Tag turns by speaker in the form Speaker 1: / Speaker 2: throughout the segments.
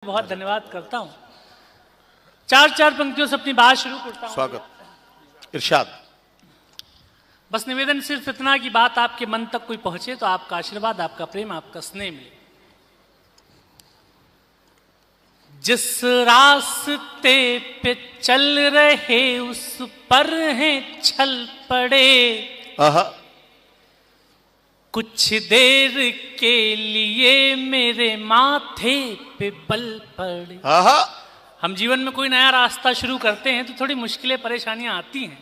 Speaker 1: बहुत धन्यवाद करता हूं। चार पंक्तियों से अपनी बात शुरू करता हूं।
Speaker 2: स्वागत। इरशाद।
Speaker 1: बस निवेदन सिर्फ इतना कि बात आपके मन तक कोई पहुंचे तो आपका आशीर्वाद, आपका प्रेम, आपका स्नेह मिले। जिस रास्ते पे चल रहे उस पर हैं छल पड़े, कुछ देर के लिए मेरे माथे पे बल पड़े। हम जीवन में कोई नया रास्ता शुरू करते हैं तो थोड़ी मुश्किलें परेशानियां आती हैं।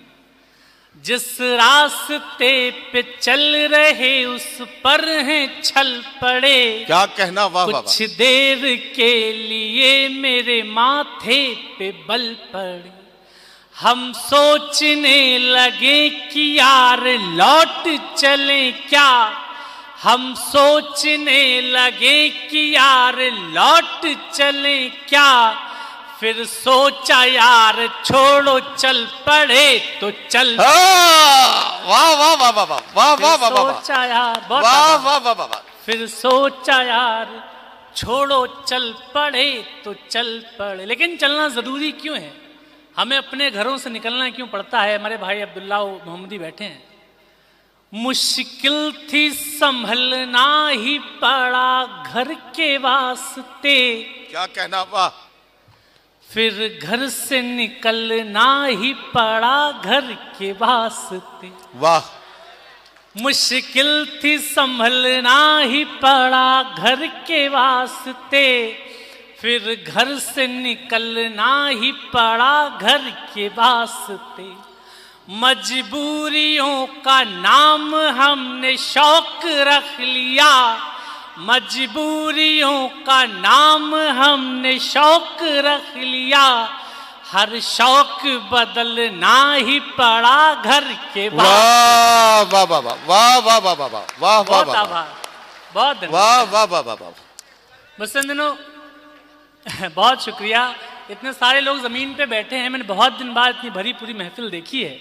Speaker 1: जिस रास्ते पे चल रहे उस पर हैं छल पड़े,
Speaker 2: क्या कहना, वाह वाह।
Speaker 1: कुछ देर के लिए मेरे माथे पे बल पड़े। हम सोचने लगे कि यार लौट चले क्या, हम सोचने लगे कि यार लौट चले क्या, फिर सोचा यार छोड़ो चल पड़े तो चल।
Speaker 2: वाह वाह वाह वाह वाह वाह वाह वाह वाह।
Speaker 1: सोचा यार,
Speaker 2: वाह वाह वाह वाह।
Speaker 1: फिर सोचा यार छोड़ो चल पड़े तो चल पड़े। लेकिन चलना जरूरी क्यों है? हमें अपने घरों से निकलना क्यों पड़ता है? हमारे भाई अब्दुल्ला मोहम्मदी बैठे हैं। मुश्किल थी संभलना ही पड़ा घर के वास्ते,
Speaker 2: क्या कहना, वाह।
Speaker 1: फिर घर से निकलना ही पड़ा घर के वास्ते,
Speaker 2: वाह।
Speaker 1: मुश्किल थी संभलना ही पड़ा घर के वास्ते, फिर घर से निकलना ही पड़ा घर के वास्ते। मजबूरियों का नाम हमने शौक रख लिया, मजबूरियों का नाम हमने शौक रख लिया, हर शौक बदलना ही पड़ा घर के बाद।
Speaker 2: वाह वाह वाह वाह वाह वाह वाह वाह वाह।
Speaker 1: बहुत आभार, बहुत
Speaker 2: वाह वाह वाह वाह वाह।
Speaker 1: बस इन दिनों बहुत शुक्रिया। इतने सारे लोग जमीन पे बैठे हैं, मैंने बहुत दिन बाद इतनी भरी पूरी महफिल देखी है।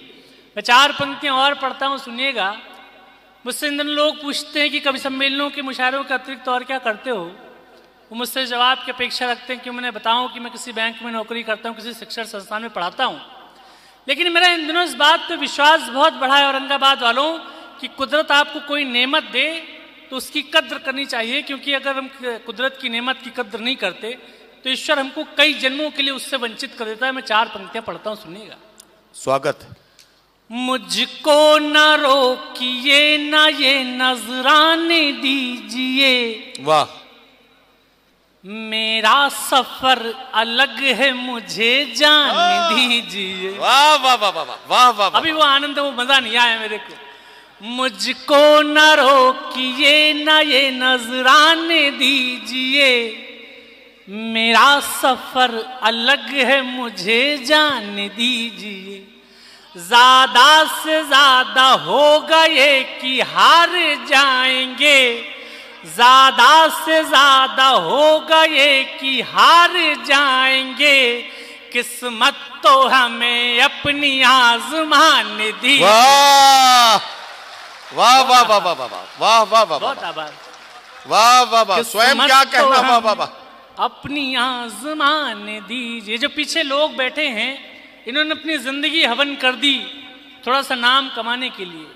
Speaker 1: मैं चार पंक्तियां और पढ़ता हूं, सुनिएगा। मुझसे इन दिनों लोग पूछते हैं कि कवि सम्मेलनों के मुशायरों के अतिरिक्त और क्या करते हो। वो मुझसे जवाब की अपेक्षा रखते हैं कि मैं बताऊं कि मैं किसी बैंक में नौकरी करता हूं, किसी शिक्षण संस्थान में पढ़ाता हूं। लेकिन मेरा इन दिनों इस बात पर विश्वास बहुत बढ़ा है औरंगाबाद वालों कि कुदरत आपको कोई नेमत दे तो उसकी कद्र करनी चाहिए, क्योंकि अगर हम कुदरत की नेमत की कद्र नहीं करते तो ईश्वर हमको कई जन्मों के लिए उससे वंचित कर देता है। मैं चार पंक्तियां पढ़ता हूं, सुनिएगा।
Speaker 2: स्वागत।
Speaker 1: मुझको न रोकिए न ये नजराने दीजिए,
Speaker 2: वाह।
Speaker 1: मेरा सफर अलग है मुझे जाने दीजिए।
Speaker 2: वाह वाह वाह वाह वाह वाह।
Speaker 1: अभी वो आनंद, वो मजा नहीं आया मेरे को। मुझको न रोकिए न ये नजराने दीजिए, मेरा सफर अलग है मुझे जाने दीजिए। ज्यादा से ज्यादा होगा ये कि हार जाएंगे, ज्यादा से ज्यादा होगा ये कि हार जाएंगे, किस्मत तो हमें अपनी आजमाने दी।
Speaker 2: वाह वाह वाह वाह वाह वाह वाह वाह वाह।
Speaker 1: बहुत आभार।
Speaker 2: वाह वाह वाह। स्वयं क्या कहना, वाह वाह वाह।
Speaker 1: अपनी आजमाने दीजिए। जो पीछे लोग बैठे हैं इन्होंने अपनी जिंदगी हवन कर दी थोड़ा सा नाम कमाने के लिए।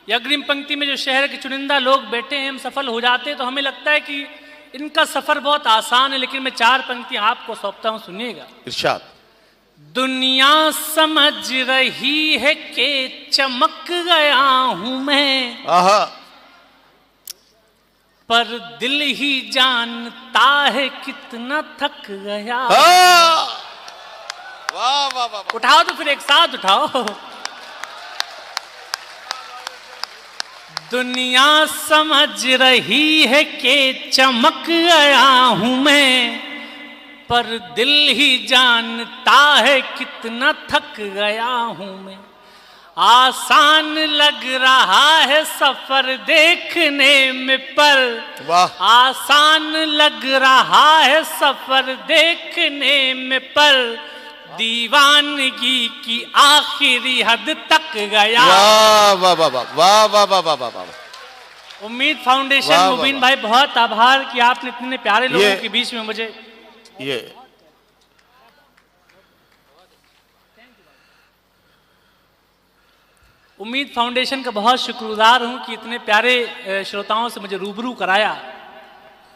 Speaker 1: या अग्रिम पंक्ति में जो शहर के चुनिंदा लोग बैठे हैं, हम सफल हो जाते तो हमें लगता है कि इनका सफर बहुत आसान है। लेकिन मैं चार पंक्तियां आपको सौंपता हूं, सुनिएगा।
Speaker 2: इरशाद।
Speaker 1: दुनिया समझ रही है कि चमक गया हूं मैं,
Speaker 2: आहा।
Speaker 1: पर दिल ही जानता है कितना थक गया।
Speaker 2: वाह वाह वाह।
Speaker 1: उठाओ तो फिर एक साथ उठाओ। दुनिया समझ रही है कि चमक गया हूं मैं, पर दिल ही जानता है कितना थक गया हूं मैं। आसान लग रहा है सफर देखने में, पर
Speaker 2: वाह।
Speaker 1: आसान लग रहा है सफर देखने में, पर दीवानगी की आखिरी हद तक गया।
Speaker 2: वाह वाह वाह वाह वाह वाह वाह वाह वाह।
Speaker 1: उम्मीद फाउंडेशन, मुबीन भाई बहुत आभार कि आपने इतने प्यारे लोगों के बीच में मुझे
Speaker 2: ये
Speaker 1: उम्मीद फाउंडेशन का बहुत शुक्रगुजार हूं कि इतने प्यारे श्रोताओं से मुझे रूबरू कराया।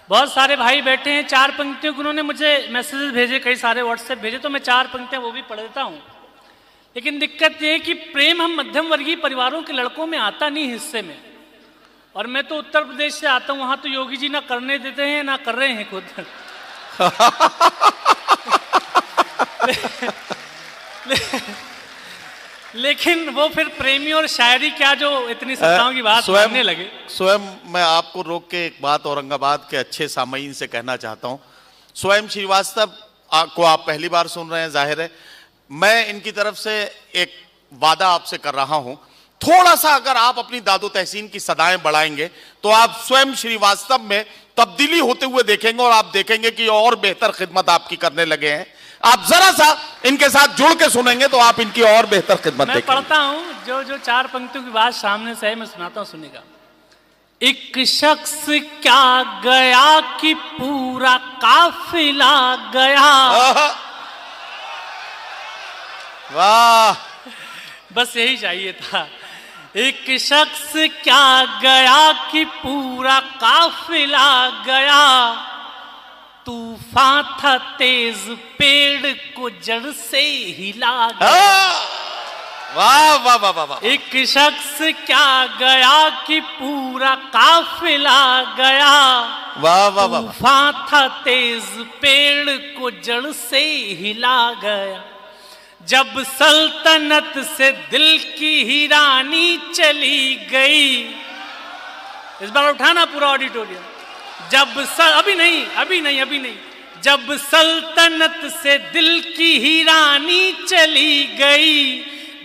Speaker 1: बहुत सारे भाई बैठे हैं, 4 पंक्तियों के उन्होंने मुझे मैसेजेस भेजे, कई सारे व्हाट्सएप भेजे, तो मैं 4 पंक्तियां वो भी पढ़ देता हूं। लेकिन दिक्कत ये है कि प्रेम हम मध्यम वर्गीय परिवारों के लड़कों में आता नहीं हिस्से में, और मैं तो उत्तर प्रदेश से आता हूं, वहां तो योगी जी ना करने देते हैं ना कर रहे हैं खुद। लेकिन वो फिर प्रेमी और शायरी क्या जो इतनी सत्ताओं की बात करने लगे।
Speaker 2: स्वयं मैं आपको रोक के एक बात औरंगाबाद के अच्छे सामईन से कहना चाहता हूं। स्वयं श्रीवास्तव को आप पहली बार सुन रहे हैं, जाहिर है। मैं इनकी तरफ से एक वादा आपसे कर रहा हूं, थोड़ा सा अगर आप अपनी दादो तहसीन की सदाएं बढ़ाएंगे तो आप स्वयं श्रीवास्तव में तब्दीली होते हुए देखेंगे, और आप देखेंगे कि और बेहतर खिदमत आपकी करने लगे हैं। आप जरा सा इनके साथ जुड़ के सुनेंगे तो आप इनकी और बेहतर खिदमत देखेंगे।
Speaker 1: मैं पढ़ता हूं जो 4 पंक्तियों की बात सामने से है, मैं सुनाता हूं, सुनेगा। एक शख्स क्या गया कि पूरा काफिला गया।
Speaker 2: वाह,
Speaker 1: बस यही चाहिए था। एक शख्स क्या गया कि पूरा काफिला गया, तूफान था तेज पेड़ को जड़ से हिला गया।
Speaker 2: वाह वाह वाह वाह वाह।
Speaker 1: एक शख्स क्या गया कि पूरा काफिला गया,
Speaker 2: वाह वाह वाह।
Speaker 1: तूफान था तेज पेड़ को जड़ से हिला गया। जब सल्तनत से दिल की ही रानी चली गई, इस बार उठाना पूरा ऑडिटोरियम। अभी नहीं। जब सल्तनत से दिल की ही रानी चली गई,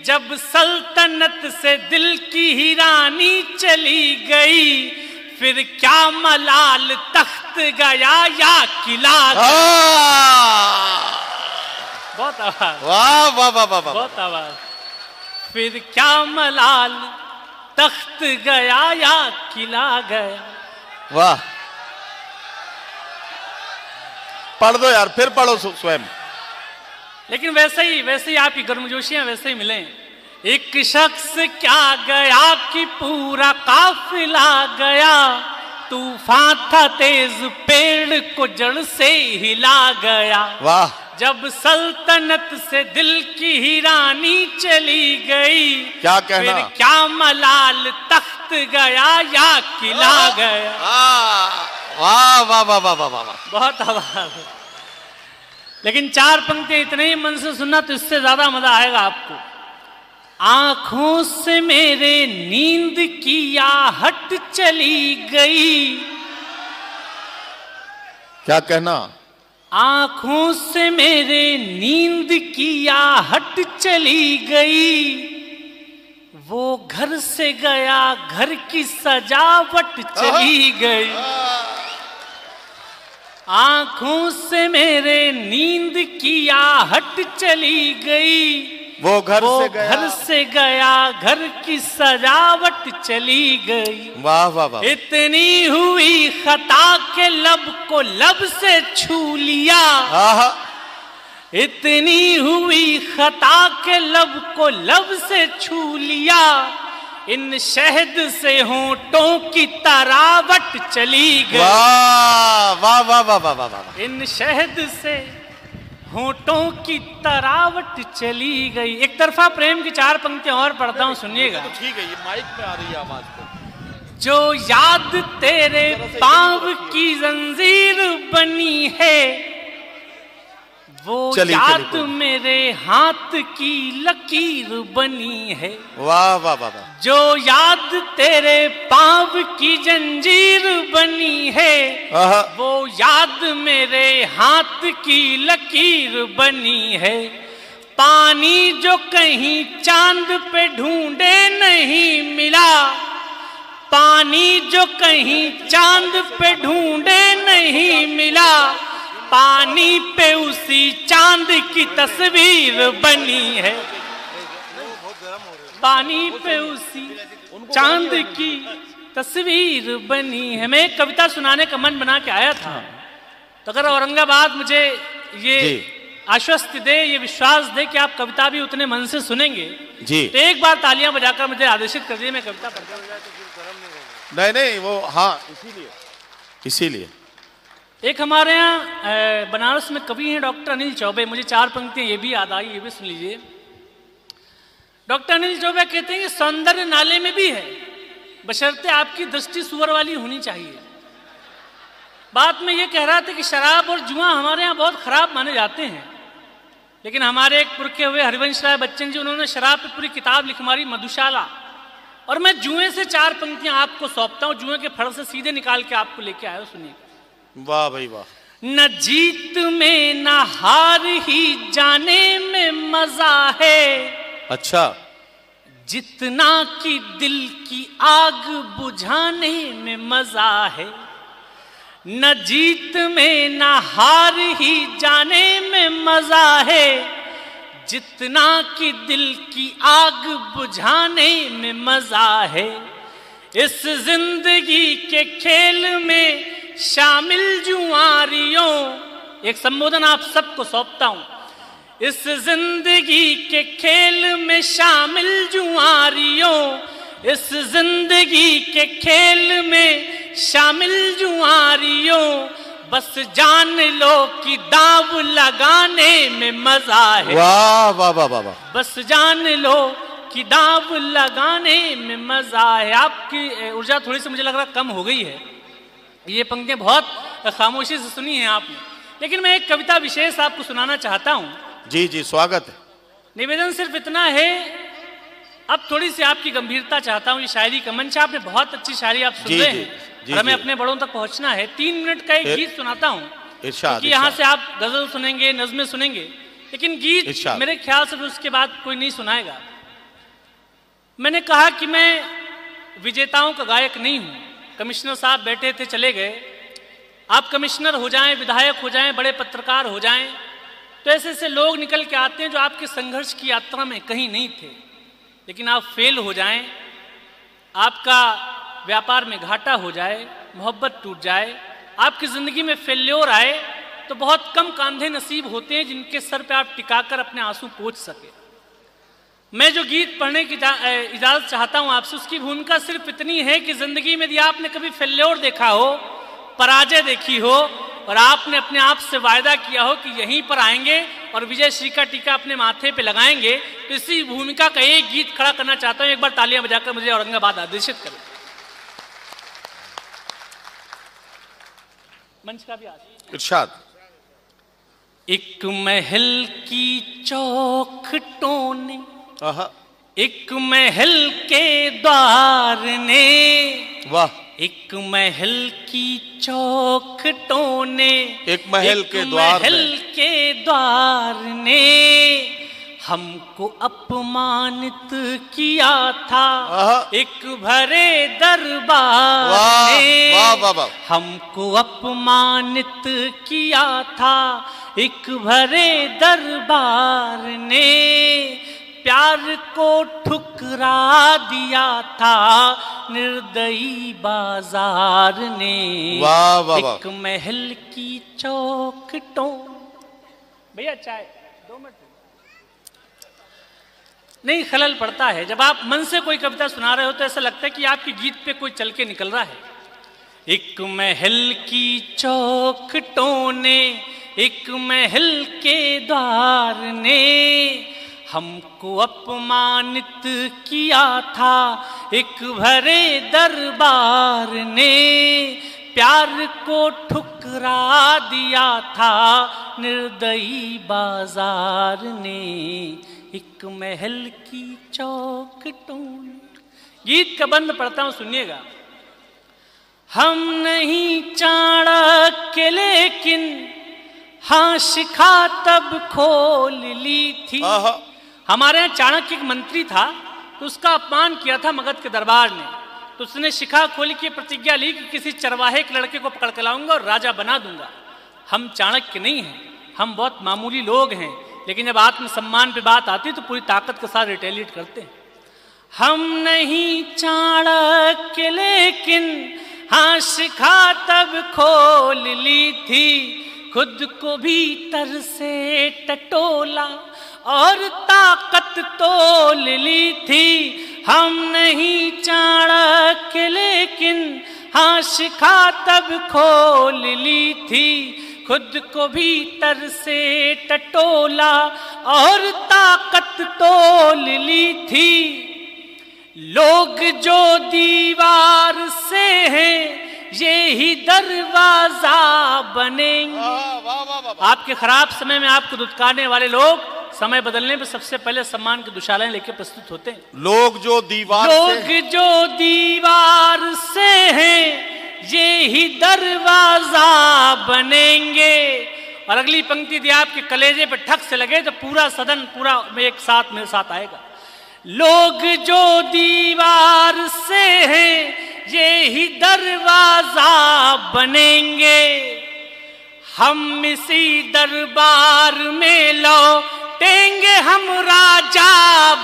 Speaker 1: जब सल्तनत से दिल की ही रानी चली गई, फिर क्या मलाल तख्त गया या किला गया। बहुत आवाज,
Speaker 2: वाह वाह वाह वाह,
Speaker 1: बहुत आवाज। फिर क्या मलाल तख्त गया या किला गया।
Speaker 2: वाह, पढ़ दो यार, फिर पढ़ो स्वयं।
Speaker 1: लेकिन वैसे ही आपकी गर्मजोशियां वैसे ही मिले। एक शख्स क्या गया कि पूरा काफिला गया, तूफान था तेज पेड़ को जड़ से हिला गया।
Speaker 2: वाह।
Speaker 1: जब सल्तनत से दिल की ही रानी चली गई,
Speaker 2: क्या कहना,
Speaker 1: फिर क्या मलाल तख्त गया या किला गया।
Speaker 2: वाह वाह वाह वाह वाह वाह,
Speaker 1: बहुत आवाज। लेकिन 4 पंक्तियां इतने ही मन से सुनना तो इससे ज्यादा मजा आएगा आपको। आंखों से मेरे नींद की आहट चली गई।
Speaker 2: क्या कहना,
Speaker 1: आंखों से मेरे नींद की आहट चली गई, वो घर से गया घर की सजावट चली गई। आंखों से मेरे नींद की आहट चली गई,
Speaker 2: वो घर
Speaker 1: से गया घर की सजावट चली गई।
Speaker 2: वाह वाह वाह।
Speaker 1: इतनी हुई खता के लब को लब से छू लिया। इतनी हुई खता के लब को लब से छू लिया, इन शहद से होंठों की तरावट चली गई।
Speaker 2: वाह वाह वाह वाह वाह वाह।
Speaker 1: इन शहद से होंठों की तरावट चली गई। एक तरफा प्रेम की 4 पंक्तियां और पढ़ता हूं, सुनिएगा।
Speaker 2: तो ठीक है, ये माइक में आ रही है आवाज तो।
Speaker 1: जो याद तेरे पांव की जंजीर बनी है, वो याद मेरे हाथ की लकीर बनी है।
Speaker 2: वाह वाह वाह।
Speaker 1: जो याद तेरे पांव की जंजीर बनी है, वो याद मेरे हाथ की लकीर बनी है। पानी जो कहीं चांद पे ढूंढे नहीं मिला, पानी जो कहीं चांद पे ढूंढे नहीं मिला, पानी पे उसी चांद की तस्वीर बनी है। पानी पे उसी चांद की तस्वीर बनी है। मैं एक कविता सुनाने का मन बना के आया था, तो अगर औरंगाबाद मुझे ये
Speaker 2: जी।
Speaker 1: आश्वस्त दे, ये विश्वास दे कि आप कविता भी उतने मन से सुनेंगे,
Speaker 2: जी।
Speaker 1: तो एक बार तालियां बजाकर मुझे आदेशित कर दिए, मैं कविता पढ़ता हूं।
Speaker 2: नहीं वो हाँ इसीलिए
Speaker 1: एक हमारे यहाँ बनारस में कवि हैं डॉक्टर अनिल चौबे, मुझे 4 पंक्तियां ये भी याद आई, ये भी सुन लीजिए। डॉक्टर अनिल चौबे कहते हैं कि सौंदर्य नाले में भी है, बशर्ते आपकी दृष्टि सुअर वाली होनी चाहिए। बात में ये कह रहा था कि शराब और जुआ हमारे यहाँ बहुत खराब माने जाते हैं, लेकिन हमारे एक पुरखे हुए हरिवंश राय बच्चन जी, उन्होंने शराब पे पूरी किताब लिख मारी, मधुशाला। और मैं जुए से 4 पंक्तियां आपको सौंपता हूं, जुए के फड़ से सीधे निकाल के आपको लेके आया, सुनिए।
Speaker 2: वाह भाई वाह।
Speaker 1: न जीत में न हार ही जाने में मजा है,
Speaker 2: अच्छा।
Speaker 1: जितना कि दिल की आग बुझाने में मजा है। न जीत में न हार ही जाने में मजा है, जितना कि दिल की आग बुझाने में मजा है। इस जिंदगी के खेल में शामिल जुआरियों, एक संबोधन आप सबको सौंपता हूं। इस जिंदगी के खेल में शामिल जुआरियों, इस जिंदगी के खेल में शामिल जुआरियों, बस जान लो कि दाव लगाने में मजा है।
Speaker 2: वाह वाह वाह वाह वाह।
Speaker 1: बस जान लो कि दाव लगाने में मजा है। आपकी ऊर्जा थोड़ी सी मुझे लग रहा कम हो गई है, ये पंक्तियां बहुत खामोशी से सुनी हैं आपने, लेकिन मैं एक कविता विशेष आपको सुनाना चाहता हूं।
Speaker 2: जी जी स्वागत है।
Speaker 1: निवेदन सिर्फ इतना है, अब थोड़ी सी आपकी गंभीरता चाहता हूं। ये शायरी का मंच, आपने बहुत अच्छी शायरी आप सुन रहे हैं, और हमें अपने बड़ों तक पहुंचना है। 3 मिनट का एक गीत सुनाता हूं, क्योंकि यहाँ से आप गजल सुनेंगे, नज़्में सुनेंगे, लेकिन गीत मेरे ख्याल से उसके बाद कोई नहीं सुनाएगा। मैंने कहा कि मैं विजेताओं का गायक नहीं हूं। कमिश्नर साहब बैठे थे, चले गए। आप कमिश्नर हो जाएं, विधायक हो जाएं, बड़े पत्रकार हो जाएं, तो ऐसे ऐसे लोग निकल के आते हैं जो आपके संघर्ष की यात्रा में कहीं नहीं थे। लेकिन आप फेल हो जाएं, आपका व्यापार में घाटा हो जाए, मोहब्बत टूट जाए, आपकी जिंदगी में फेल्योर आए, तो बहुत कम कांधे नसीब होते हैं जिनके सर पे आप टिकाकर अपने आंसू पोंछ सके। मैं जो गीत पढ़ने की इजाजत चाहता हूं आपसे, उसकी भूमिका सिर्फ इतनी है कि जिंदगी में यदि आपने कभी फेल्योर देखा हो, पराजय देखी हो, और आपने अपने आप से वायदा किया हो कि यहीं पर आएंगे और विजय श्री का टीका अपने माथे पे लगाएंगे, तो इसी भूमिका का एक गीत खड़ा करना चाहता हूं। एक बार तालियां बजाकर मुझे औरंगाबाद आदेशित करें। मंच का भी
Speaker 2: इरशाद।
Speaker 1: एक महल की चौखटों ने, एक महल के द्वार ने,
Speaker 2: वाह।
Speaker 1: एक महल की चौखटों ने,
Speaker 2: एक महल के
Speaker 1: द्वार ने हमको अपमानित किया था, एक भरे दरबार ने।
Speaker 2: वाह वाह वाह।
Speaker 1: हमको अपमानित किया था, एक भरे दरबार ने। प्यार को ठुकरा दिया था निर्दयी बाजार ने।
Speaker 2: वाह वाह वाह।
Speaker 1: एक महल की चौखटों, भैया चाय 2 मिनट नहीं, खलल पड़ता है जब आप मन से कोई कविता सुना रहे हो तो ऐसा लगता है कि आपके गीत पे कोई चल के निकल रहा है। एक महल की चौखटों ने, एक महल के द्वार ने हमको अपमानित किया था, एक भरे दरबार ने। प्यार को ठुकरा दिया था निर्दयी बाजार ने। एक महल की चौखटों ने। गीत का बंद पढ़ता हूं, सुनिएगा। हम नहीं चाणक्य लेकिन हाँ शिखा तब खोल ली थी। हमारे यहाँ चाणक्य एक मंत्री था, तो उसका अपमान किया था मगध के दरबार ने, तो उसने शिखा खोल की प्रतिज्ञा ली कि किसी चरवाहे के लड़के को पकड़ के लाऊंगा और राजा बना दूंगा। हम चाणक्य नहीं हैं, हम बहुत मामूली लोग हैं, लेकिन जब आत्मसम्मान पे बात आती है तो पूरी ताकत के साथ रिटेलिएट करते हैं। हम नहीं चाणक्य लेकिन हाँ शिखा तब खोल ली थी, खुद को भीतर से टटोला और ताकत तोल ली थी। हम नहीं चाणक्य लेकिन हाँ शिखा तब खोल ली थी। खुद को भीतर से टटोला और ताकत तोल ली थी। लोग जो दीवार से हैं ये ही दरवाजा बनेंगे। आपके खराब समय में आपको दुत्कारने वाले लोग समय बदलने पर सबसे पहले सम्मान की दुशालाएं लेकर प्रस्तुत होते हैं।
Speaker 2: लोग जो दीवार
Speaker 1: से हैं ये ही दरवाजा बनेंगे। और अगली पंक्ति दी आपके कलेजे पे ठक से लगे तो पूरा सदन पूरा में एक साथ मेरे साथ आएगा। लोग जो दीवार से हैं ये ही दरवाजा बनेंगे। हम इसी दरबार में लौटेंगे, हम राजा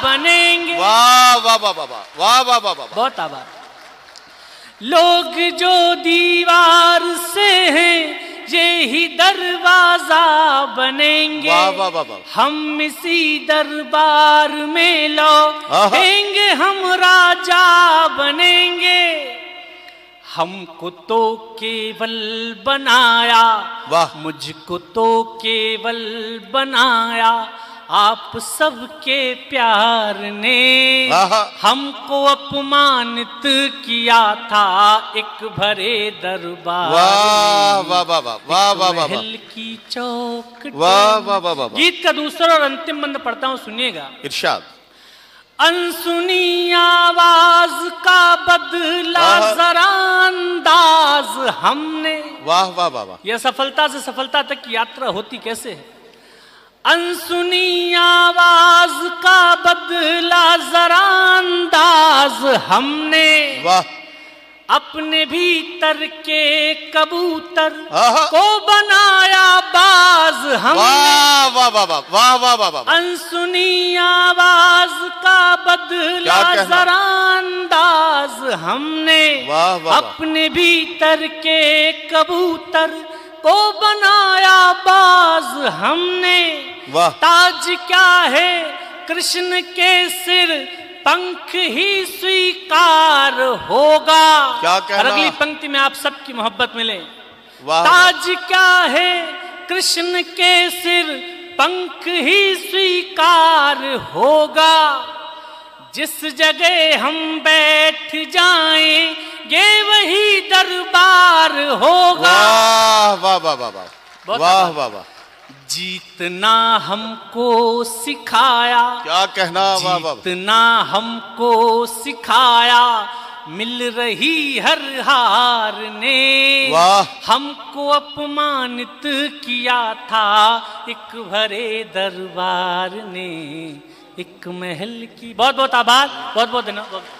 Speaker 1: बनेंगे।
Speaker 2: वाह वाह वाह वाह वाह वाह वाह वाह,
Speaker 1: बहुत आभार। लोग जो दीवार से हैं ये ही दरवाजा बनेंगे।
Speaker 2: वाह वाह वाह वाह।
Speaker 1: हम इसी दरबार में लौटेंगे, हम राजा बनेंगे। हमको तो केवल बनाया,
Speaker 2: वाह,
Speaker 1: मुझको तो केवल बनाया आप सबके प्यार ने। हमको अपमानित किया था एक भरे दरबार।
Speaker 2: वाह वाह वाह वाह वाह वाह वाह,
Speaker 1: महल की चौखट।
Speaker 2: वाह वाह वाह वाह।
Speaker 1: गीत का दूसरा और अंतिम बंद पढ़ता हूं, सुनिएगा।
Speaker 2: इरशाद।
Speaker 1: अनसुनी आवाज का बदला जरा अंदाज हमने।
Speaker 2: वाह वाह वाह वाह।
Speaker 1: यह सफलता से सफलता तक की यात्रा होती कैसे है। अनसुनी आवाज का बदला जरा अंदाज हमने।
Speaker 2: वाह।
Speaker 1: अपने भीतर के कबूतर को बनाया बाज हमने।
Speaker 2: वाह वाह वाह वाह वाह वाह वाह वाह।
Speaker 1: अनसुनी आवाज का बदला जरा अंदाज हमने।
Speaker 2: वाह वाह।
Speaker 1: अपने भीतर के कबूतर को बनाया बाज हमने।
Speaker 2: वाह।
Speaker 1: ताज क्या है कृष्ण के सिर, पंख ही स्वीकार होगा।
Speaker 2: क्या कहना?
Speaker 1: और अगली पंक्ति में आप सबकी मोहब्बत मिले।
Speaker 2: वाह।
Speaker 1: ताज क्या है कृष्ण के सिर, पंख ही स्वीकार होगा। जिस जगह हम बैठ जाएंगे वही दरबार होगा।
Speaker 2: वाह वाह वाह वाह वाह वाह वाह वाह।
Speaker 1: जीतना हमको सिखाया।
Speaker 2: क्या कहना? वाह वाह।
Speaker 1: जीतना हमको सिखाया मिल रही हर हार ने।
Speaker 2: वाह।
Speaker 1: हमको अपमानित किया था एक भरे दरबार ने, एक महल की। बहुत बहुत आभार, बहुत बहुत धन्यवाद।